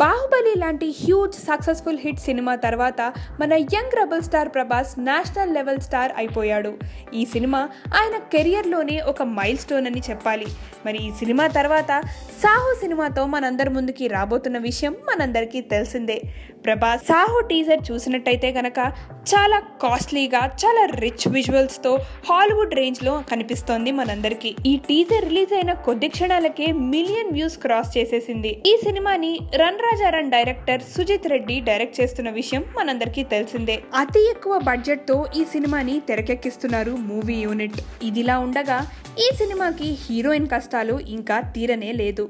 బాహుబలి లాంటి huge successful hit cinema తర్వాత మన young rebel star Prabhas national level star అయిపోయాడు. ఈ సినిమా ఆయన కెరియర్లోనే ఒక మైల్ స్టోన్ అని చెప్పాలి. మరి ఈ సినిమా తర్వాత సాహో సినిమాతో మనందరి ముందుకి రాబోతున్న విషయం మనందరికీ తెలిసిందే. ప్రభాస్ సాహో టీజర్ చూసినట్టయితే కనుక చాలా కాస్ట్లీగా, చాలా రిచ్ విజువల్స్తో హాలీవుడ్ రేంజ్లో కనిపిస్తోంది మనందరికీ. ఈ టీజర్ రిలీజ్ అయిన కొద్ది క్షణాలకే మిలియన్ వ్యూస్ క్రాస్ చేసేసింది. ఈ సినిమాని run Raja run director Sujeeth Reddy direct చేస్తున్న విషయం మనందరికీ తెలిసిందే. అతి ఎక్కువ బడ్జెట్ తో ఈ సినిమాని తెరకెక్కిస్తున్నారు మూవీ యూనిట్. ఇదిలా ఉండగా ఈ సినిమాకి హీరోయిన్ కష్టాలు ఇంకా తీరనే లేదు.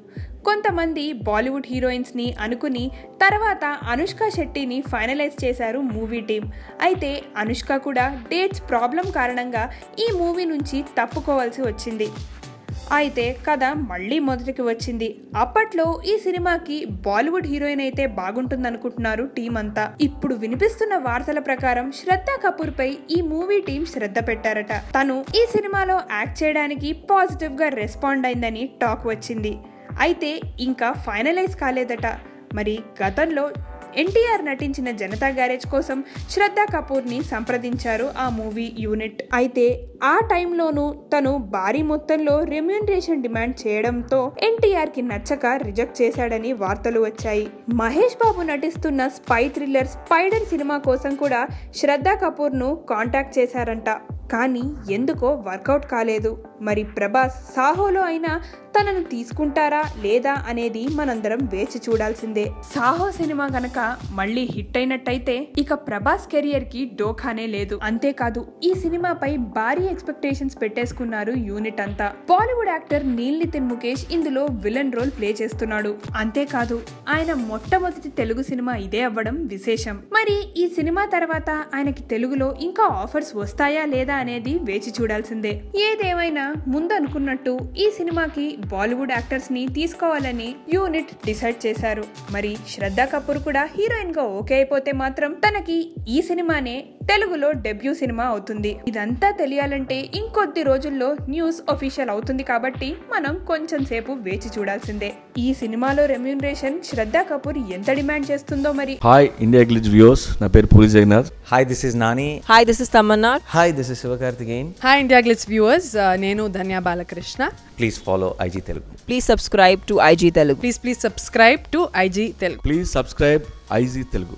కొంతమంది బాలీవుడ్ హీరోయిన్స్ ని అనుకుని తర్వాత అనుష్క శెట్టిని ఫైనలైజ్ చేశారు మూవీ టీం. అయితే అనుష్క కూడా డేట్స్ ప్రాబ్లం కారణంగా ఈ మూవీ నుంచి తప్పుకోవాల్సి వచ్చింది. అయితే కథ మళ్ళీ మొదటికి వచ్చింది. అప్పట్లో ఈ సినిమాకి బాలీవుడ్ హీరోయిన్ అయితే బాగుంటుందనుకుంటున్నారు టీం అంతా. ఇప్పుడు వినిపిస్తున్న వార్తల ప్రకారం శ్రద్ధా కపూర్ పై ఈ మూవీ టీం శ్రద్ధ పెట్టారట. తను ఈ సినిమాలో యాక్ట్ చేయడానికి పాజిటివ్ గా రెస్పాండ్ అయిందని టాక్ వచ్చింది. అయితే ఇంకా ఫైనలైజ్ కాలేదట. మరి గతంలో ఎన్టీఆర్ నటించిన జనతా గ్యారేజ్ కోసం శ్రద్ధా కపూర్ని సంప్రదించారు ఆ మూవీ యూనిట్. అయితే ఆ టైంలోనూ తను భారీ మొత్తంలో రెమ్యూనరేషన్ డిమాండ్ చేయడంతో ఎన్టీఆర్ కి నచ్చక రిజెక్ట్ చేశాడని వార్తలు వచ్చాయి. మహేష్ బాబు నటిస్తున్న స్పై థ్రిల్లర్ స్పైడర్ సినిమా కోసం కూడా శ్రద్ధా కపూర్ ను కాంటాక్ట్ చేశారంట. కానీ ఎందుకో వర్కౌట్ కాలేదు. మరి ప్రభాస్ సాహోలో అయినా తనను తీసుకుంటారా లేదా అనేది మనందరం వేచి చూడాల్సిందే. సాహో సినిమా గనక మళ్ళీ హిట్ అయినట్టయితే ఇక ప్రభాస్ కెరియర్ కి డోఖానే లేదు. అంతేకాదు ఈ సినిమాపై భారీ ఎక్స్పెక్టేషన్స్ పెట్టేసుకున్నారు యూనిట్ అంతా. బాలీవుడ్ యాక్టర్ నీల్ నితిన్ ముఖేష్ ఇందులో విలన్ రోల్ ప్లే చేస్తున్నాడు. అంతేకాదు ఆయన మొట్టమొదటి తెలుగు సినిమా ఇదే అవ్వడం విశేషం. మరి ఈ సినిమా తర్వాత ఆయనకి తెలుగులో ఇంకా ఆఫర్స్ వస్తాయా లేదా అనేది వేచి చూడాల్సిందే. ఏదేమైనా ముందు అనుకున్నట్టు ఈ సినిమాకి బాలీవుడ్ యాక్టర్స్ ని తీసుకోవాలని యూనిట్ డిసైడ్ చేశారు. మరి శ్రద్ధా కపూర్ కూడా హీరోయిన్ గా ఓకే అయిపోతే మాత్రం తనకి ఈ సినిమానే తెలుగులో డెబ్యూ సినిమా అవుతుంది. ఇదంతా తెలియాలంటే ఇంకొద్ది రోజుల్లో న్యూస్ అఫీషియల్ అవుతుంది కాబట్టి మనం కొంచెం సేపు వేచి చూడాల్సిందే. ఈ సినిమాలో రెమ్యూనరేషన్ శ్రద్ధా కపూర్ ఎంత డిమాండ్ చేస్తుందో మరి. హాయ్ ఇండియా గ్లిచ్ వ్యూవర్స్, నా పేరు Puri Jagannadh. Hi this is Nani. Hi this is Tamannaah. Hi this is Sivakarthikeyan. Hi India glitch viewers, నేను Dhanya Balakrishna. Please follow IG Telugu. Please subscribe to IG Telugu. Please subscribe to IG Telugu. Please subscribe IG Telugu.